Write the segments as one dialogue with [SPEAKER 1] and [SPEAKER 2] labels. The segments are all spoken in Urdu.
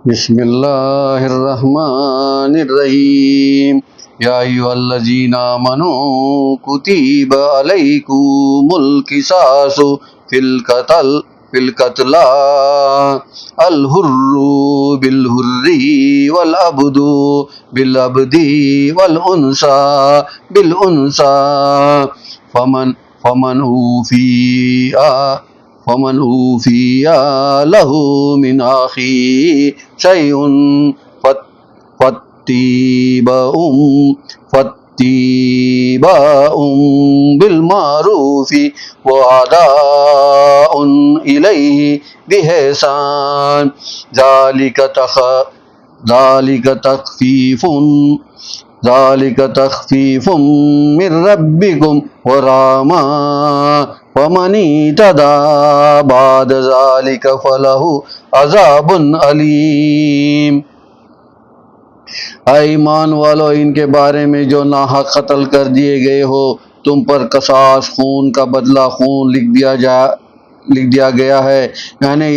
[SPEAKER 1] بسم اللہ الرحمن الرحیم یا ایھا الذین آمنوا کتب علیکم القصاص فی القتل الحر بالحر والعبد بالعبد والانثى بالانثى فمن اوفی له من أخيه شيء فاتباع بالمعروف وأداء إليه بإحسان ذلك تخفيف من ربكم ورحمة ومن اعتدى بعد ذلك فله عذاب علیم۔ اے ایمان والو، ان کے بارے میں جو ناحق قتل کر دیے گئے ہو تم پر قصاص، خون کا بدلہ خون لکھ دیا گیا ہے، یعنی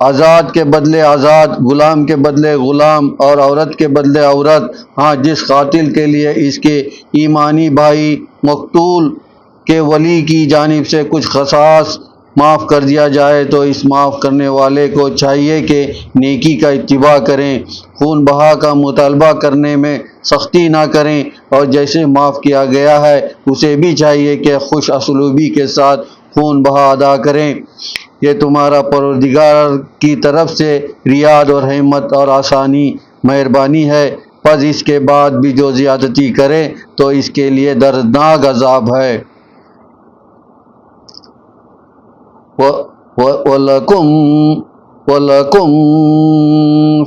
[SPEAKER 1] آزاد کے بدلے آزاد، غلام کے بدلے غلام اور عورت کے بدلے عورت۔ ہاں، جس قاتل کے لیے اس کے ایمانی بھائی مقتول کے ولی کی جانب سے کچھ قصاص معاف کر دیا جائے تو اس معاف کرنے والے کو چاہیے کہ نیکی کا اتباع کریں، خون بہا کا مطالبہ کرنے میں سختی نہ کریں، اور جیسے معاف کیا گیا ہے اسے بھی چاہیے کہ خوش اسلوبی کے ساتھ خون بہا ادا کریں۔ یہ تمہارا پروردگار کی طرف سے رعایت اور رحمت اور آسانی مہربانی ہے، پس اس کے بعد بھی جو زیادتی کرے تو اس کے لیے دردناک عذاب ہے۔ وَلَكُمْ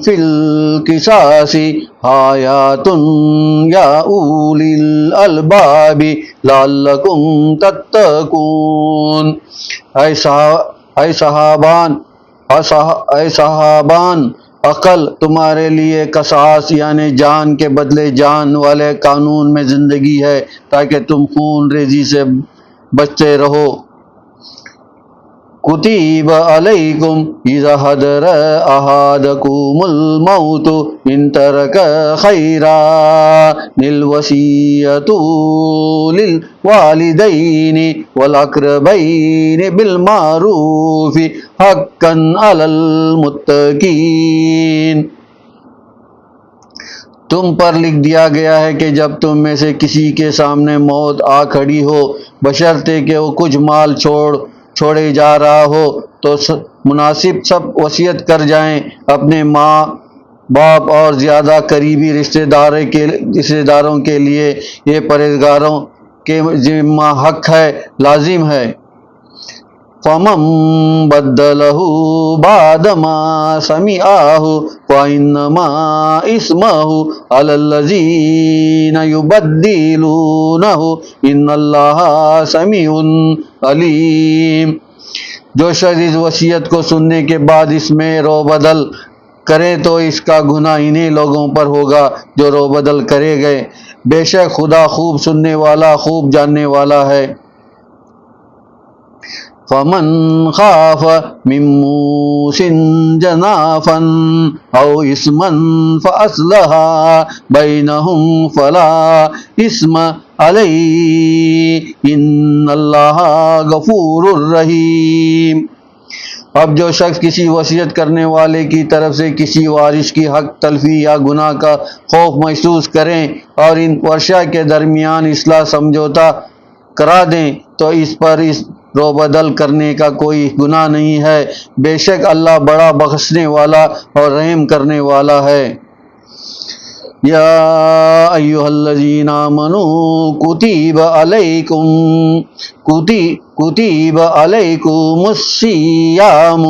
[SPEAKER 1] فِي الْقِصَاصِ حَیَاتٌ یَا أُولِي الْأَلْبَابِ لَعَلَّکُمْ تَتَّقُونَ۔ اے صحابان عقل، تمہارے لیے قصاص یعنی جان کے بدلے جان والے قانون میں زندگی ہے تاکہ تم خون ریزی سے بچتے رہو۔ کتب علیکم اذا حضر احدکم الموت ان ترک خیرا الوصیۃ للوالدین والاقربین بالمعروف حقا علی المتقین۔ تم پر لکھ دیا گیا ہے کہ جب تم میں سے کسی کے سامنے موت آ کھڑی ہو، بشرطے کہ وہ کچھ مال چھوڑے جا رہا ہو تو مناسب سب وصیت کر جائیں۔ اپنے ماں باپ اور زیادہ قریبی رشتہ داروں کے لیے یہ پرہیزگاروں کے ذمہ حق ہے، لازم ہے۔ فَمَن بَدَّلَهُ بَعْدَمَا سَمِعَهُ فَإِنَّمَا إِثْمُهُ عَلَى الَّذِينَ يُبَدِّلُونَهُ إِنَّ اللَّهَ سَمِيعٌ علیم۔ جو شخص اس وصیت کو سننے کے بعد اس میں رو بدل کرے تو اس کا گناہ انہی لوگوں پر ہوگا جو رو بدل کرے گئے، بے شک خدا خوب سننے والا خوب جاننے والا ہے۔ فَمَنْ خَافَ مِن مُوصٍ جَنَافًا أَوْ إِثْمًا فَأَصْلَحَ بَيْنَهُمْ فَلَا إِثْمَ عَلَيْهِ إِنَّ اللَّهَ غَفُورٌ رَحِيمٌ۔ اب جو شخص کسی وصیت کرنے والے کی طرف سے کسی وارث کی حق تلفی یا گناہ کا خوف محسوس کریں اور ان ورثہ کے درمیان اصلاح سمجھوتہ کرا دیں تو اس پر رو بدل کرنے کا کوئی گناہ نہیں ہے، بے شک اللہ بڑا بخشنے والا اور رحم کرنے والا ہے۔ یا ایھا الذین آمنوا کتب علیکم الصیام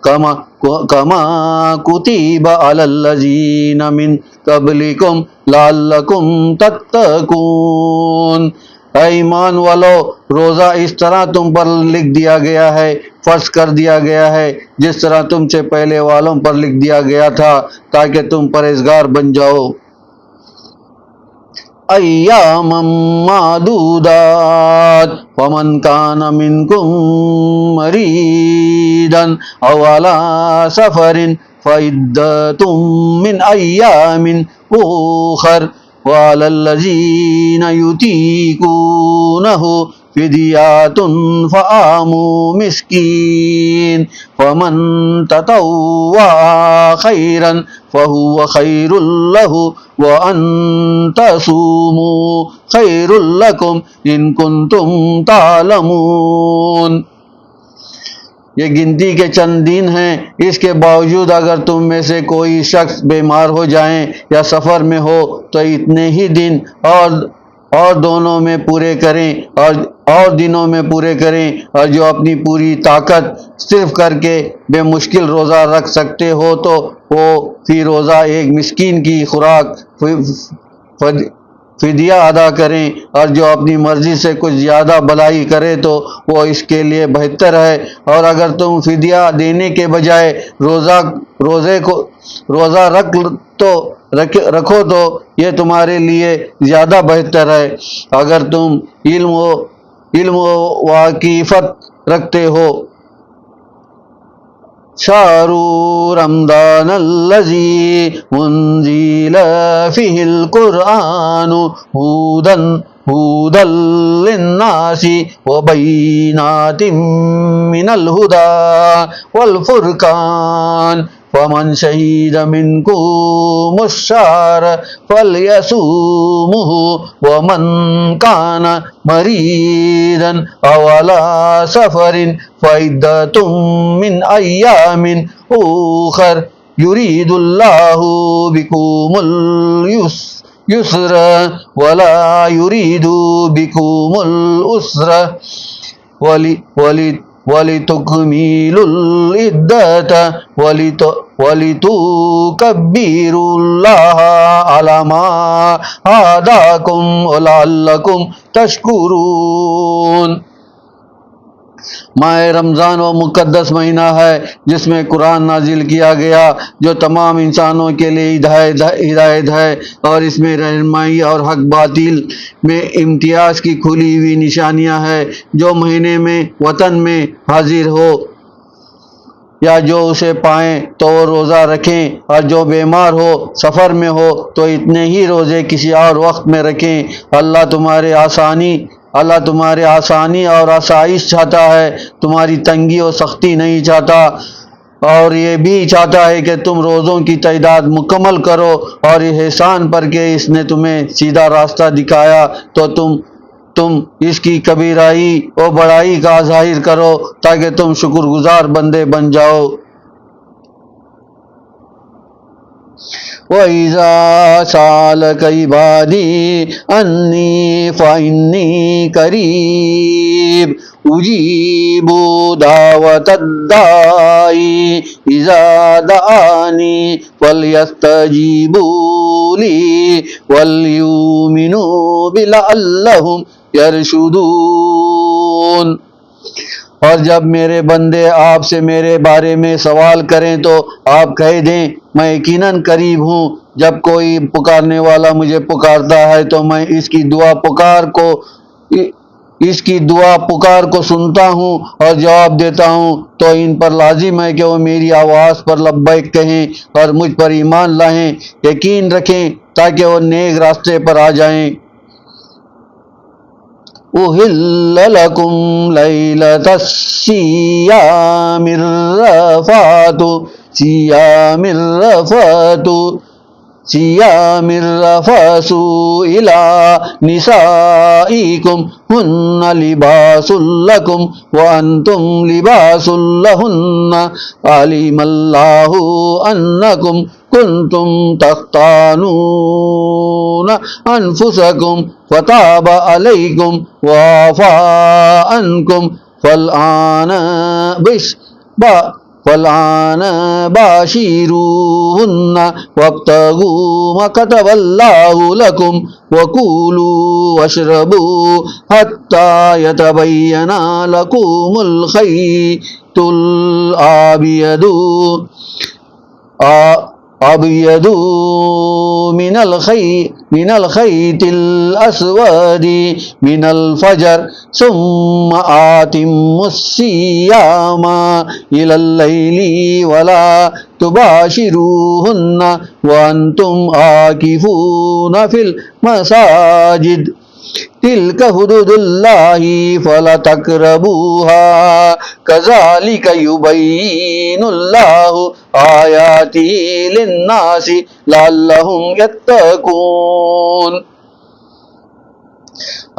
[SPEAKER 1] کما کتب علی الذین من قبلکم لعلکم تتقون۔ اے ایمان والو، روزہ اس طرح تم پر لکھ دیا گیا ہے، فرض کر دیا گیا ہے جس طرح تم سے پہلے والوں پر لکھ دیا گیا تھا تاکہ تم پرہیزگار بن جاؤ۔ ایاما معدودات فمن کان منکم مریضا او علی سفر فعدة من أيام أخر وعلى الذين يطيقونه فدية طعام مسكين فمن تطوع خيرا فهو خير له وأن تصوموا خير لكم إن كنتم تعلمون۔ یہ گنتی کے چند دن ہیں، اس کے باوجود اگر تم میں سے کوئی شخص بیمار ہو جائیں یا سفر میں ہو تو اتنے ہی دن اور دونوں میں پورے کریں اور دنوں میں پورے کریں، اور جو اپنی پوری طاقت صرف کر کے بے مشکل روزہ رکھ سکتے ہو تو وہ فی روزہ ایک مسکین کی خوراک فدیہ ادا کریں، اور جو اپنی مرضی سے کچھ زیادہ بھلائی کرے تو وہ اس کے لیے بہتر ہے، اور اگر تم فدیہ دینے کے بجائے روزہ رکھو تو یہ تمہارے لیے زیادہ بہتر ہے اگر تم علم و واقفیت رکھتے ہو۔ شهر رمضان الذي أنزل فيه القرآن هدى للناس وبينات من الهدى والفرقان فمن شهد منكم الشهر فليصومه ومن كان مريضا أو على سفر فعدة من أيام أخر يريد الله بكم اليسر ولا يريد بكم العسر وَلِتُكْمِلُوا الْعِدَّةَ وَلِتُكَبِّرُوا اللَّهَ عَلَى مَا هَدَاكُمْ وَلَعَلَّكُمْ تَشْكُرُونَ۔ ماہ رمضان وہ مقدس مہینہ ہے جس میں قرآن نازل کیا گیا، جو تمام انسانوں کے لیے ہدایت ہے، اور اس میں رہنمائی اور حق باطل میں امتیاز کی کھلی ہوئی نشانیاں ہیں۔ جو مہینے میں وطن میں حاضر ہو یا جو اسے پائیں تو وہ روزہ رکھیں، اور جو بیمار ہو سفر میں ہو تو اتنے ہی روزے کسی اور وقت میں رکھیں۔ اللہ تمہارے آسانی اور آسائش چاہتا ہے، تمہاری تنگی اور سختی نہیں چاہتا، اور یہ بھی چاہتا ہے کہ تم روزوں کی تعداد مکمل کرو، اور یہ احسان پر کہ اس نے تمہیں سیدھا راستہ دکھایا تو تم اس کی کبیرائی اور بڑائی کا ظاہر کرو تاکہ تم شکر گزار بندے بن جاؤ۔ وَإِذَا سَأَلَكَ عِبَادِي أَنِّي فَإِنِّي قَرِيبٌ أُجِيبُ دَعْوَةَ الدَّاعِ إِذَا دَعَانِ فَلْيَسْتَجِيبُوا لِي وَلْيُؤْمِنُوا بِي لَعَلَّهُمْ يَرْشُدُونَ۔ اور جب میرے بندے آپ سے میرے بارے میں سوال کریں تو آپ کہہ دیں میں یقیناً قریب ہوں، جب کوئی پکارنے والا مجھے پکارتا ہے تو میں اس کی دعا پکار کو سنتا ہوں اور جواب دیتا ہوں، تو ان پر لازم ہے کہ وہ میری آواز پر لبیک کہیں اور مجھ پر ایمان لائیں، یقین رکھیں تاکہ وہ نیک راستے پر آ جائیں۔ أُحِلَّ لَكُمْ لَيْلَةَ الصِّيَامِ الرَّفَثُ إِلَى نِسَائِكُمْ هُنَّ لِبَاسٌ لَكُمْ وَأَنْتُمْ لِبَاسٌ لَهُنَّ عَلِمَ اللَّهُ أَنَّكُمْ كُنْتُمْ تَخْتَانُونَ أَنفُسَكُمْ فَتَابَ عَلَيْكُمْ وَعَفَا عَنْكُمْ فَالْآنَ بَاشِرُوهُنَّ وَابْتَغُوا مَا كَتَبَ اللَّهُ لَكُمْ وَكُلُوا وَاشْرَبُوا حَتَّى يَتَبَيَّنَ لَكُمُ الْخَيْطُ الْأَبْيَضُ من الخيط الأسود من الفجر ثم أتموا الصيام إلى الليل ولا تباشروهن وأنتم عاكفون في المساجد تلك حدود الله فلا تقربوها كذلك يبين الله آياته للناس لعلهم يتقون۔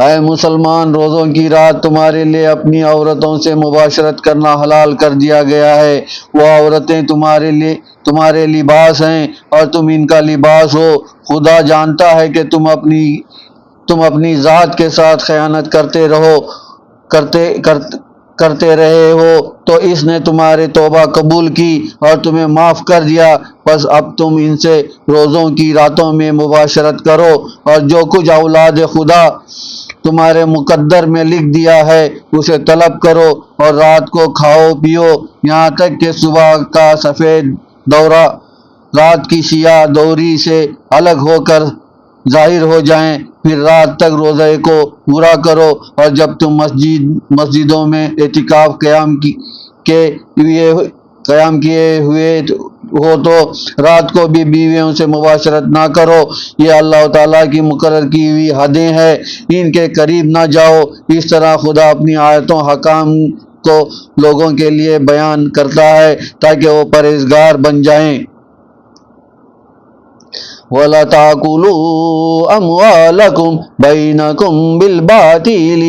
[SPEAKER 1] اے مسلمان، روزوں کی رات تمہارے لیے اپنی عورتوں سے مباشرت کرنا حلال کر دیا گیا ہے۔ وہ عورتیں تمہارے لباس ہیں اور تم ان کا لباس ہو۔ خدا جانتا ہے کہ تم اپنی ذات کے ساتھ خیانت کرتے رہے ہو، تو اس نے تمہاری توبہ قبول کی اور تمہیں معاف کر دیا۔ بس اب تم ان سے روزوں کی راتوں میں مباشرت کرو، اور جو کچھ اولاد خدا تمہارے مقدر میں لکھ دیا ہے اسے طلب کرو، اور رات کو کھاؤ پیو یہاں تک کہ صبح کا سفید دورہ رات کی سیاہ دوری سے الگ ہو کر ظاہر ہو جائیں، پھر رات تک روزے کو پورا کرو۔ اور جب تم مسجدوں میں اعتکاف قیام کیے ہوئے ہو تو رات کو بھی بیویوں سے مباشرت نہ کرو، یہ اللہ تعالیٰ کی مقرر کی ہوئی حدیں ہیں، ان کے قریب نہ جاؤ۔ اس طرح خدا اپنی آیتوں حکام کو لوگوں کے لیے بیان کرتا ہے تاکہ وہ پرہیزگار بن جائیں۔ وَلَا تَأْكُلُوا أَمْوَالَكُمْ بَيْنَكُمْ بِالْبَاطِلِ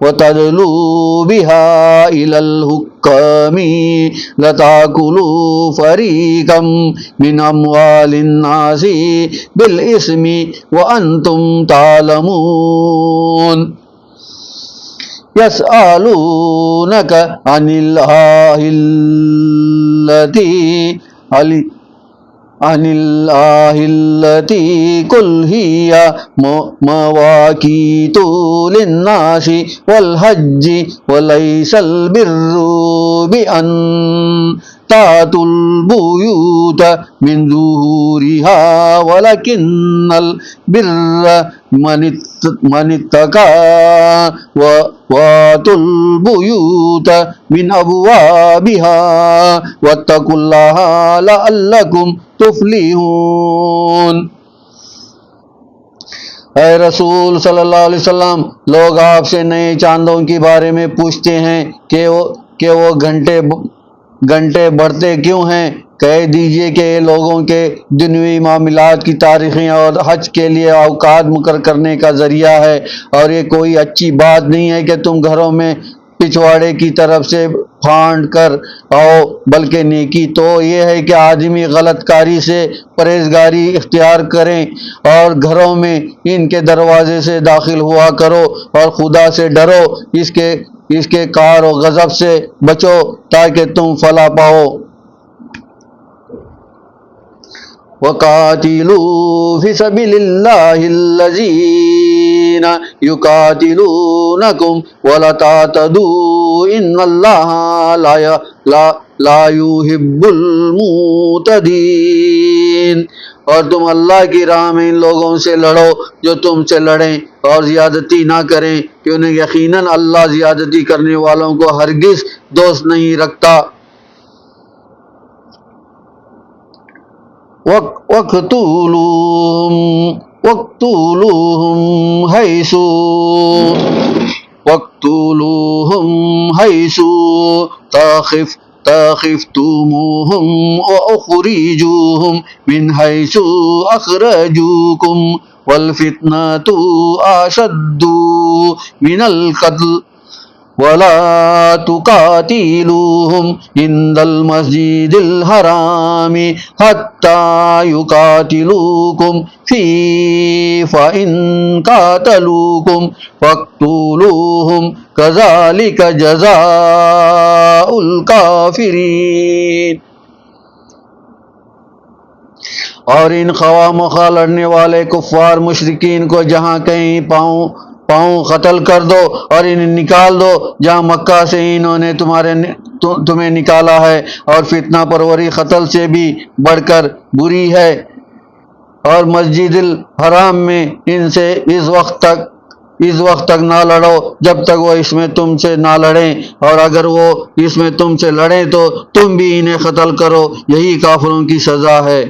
[SPEAKER 1] وَتَدْلُوا بِهَا إِلَى الْحُكَّامِ لَتَأْكُلُوا فَرِيقًا مِنْ أَمْوَالِ النَّاسِ بِالْإِثْمِ وَأَنْتُمْ تَعْلَمُونَ۔ يَسْأَلُونَكَ عَنِ الْأَهِلَّةِ قُلْ هِيَ مَوَاقِيتُ لِلنَّاسِ وَالْحَجِّ وَلَيْسَ الْبِرُّ بِأَنْ تَأْتُوا الْبُيُوتَ مِنْ ظُهُورِهَا وَلَكِنَّ الْبِرَّ مَنِ اتَّقَى وَآتُوا الْبُيُوتَ مِنْ أَبْوَابِهَا وَاتَّقُوا اللَّهَ لَعَلَّكُمْ تُفْلِحُونَ۔ اے رسول صلی اللہ علیہ وسلم، لوگ آپ سے نئے چاندوں کے بارے میں پوچھتے ہیں کہ وہ گھنٹے بڑھتے کیوں ہیں؟ کہہ دیجئے کہ یہ لوگوں کے دنیوی معاملات کی تاریخیں اور حج کے لیے اوقات مقرر کرنے کا ذریعہ ہے، اور یہ کوئی اچھی بات نہیں ہے کہ تم گھروں میں پچھواڑے کی طرف سے پھانڈ کر آؤ، بلکہ نیکی تو یہ ہے کہ آدمی غلط کاری سے پرہیزگاری اختیار کریں اور گھروں میں ان کے دروازے سے داخل ہوا کرو اور خدا سے ڈرو، اس کے قہر و غضب سے بچو تاکہ تم فلاح پاؤ۔ وَقَاتِلُوا فِي سَبِيلِ اللَّهِ الَّذِينَ يُقَاتِلُونَكُمْ وَلَا تَعْتَدُوا إِنَّ اللَّهَ لَا يُحِبُّ الْمُعْتَدِينَ۔ اور تم اللہ کی راہ میں ان لوگوں سے لڑو جو تم سے لڑیں، اور زیادتی نہ کریں، کیونکہ یقیناً اللہ زیادتی کرنے والوں کو ہرگز دوست نہیں رکھتا۔ وَاقْتُلُوهُمْ حَيْثُ ثَقِفْتُمُوهُمْ وَأَخْرِجُوهُمْ مِنْ حَيْثُ أَخْرَجُوكُمْ وَالْفِتْنَةُ أَشَدُّ مِنَ الْقَتْلِ وَلَا تُقَاتِلُوهُمْ عِندَ الْمَسْجِدِ الْحَرَامِ حَتَّى يُقَاتِلُوكُمْ فِيهِ فَإِنْ قَاتَلُوكُمْ فَاقْتُلُوهُمْ كَذَلِكَ جَزَاءُ الْكَافِرِينَ۔ اور ان خواہ مخواہ لڑنے والے کفار مشرکین کو جہاں کہیں پاؤں قتل کر دو اور انہیں نکال دو جہاں مکہ سے انہوں نے تمہیں نکالا ہے، اور فتنہ پروری قتل سے بھی بڑھ کر بری ہے، اور مسجد الحرام میں ان سے اس وقت تک نہ لڑو جب تک وہ اس میں تم سے نہ لڑیں، اور اگر وہ اس میں تم سے لڑیں تو تم بھی انہیں قتل کرو، یہی کافروں کی سزا ہے۔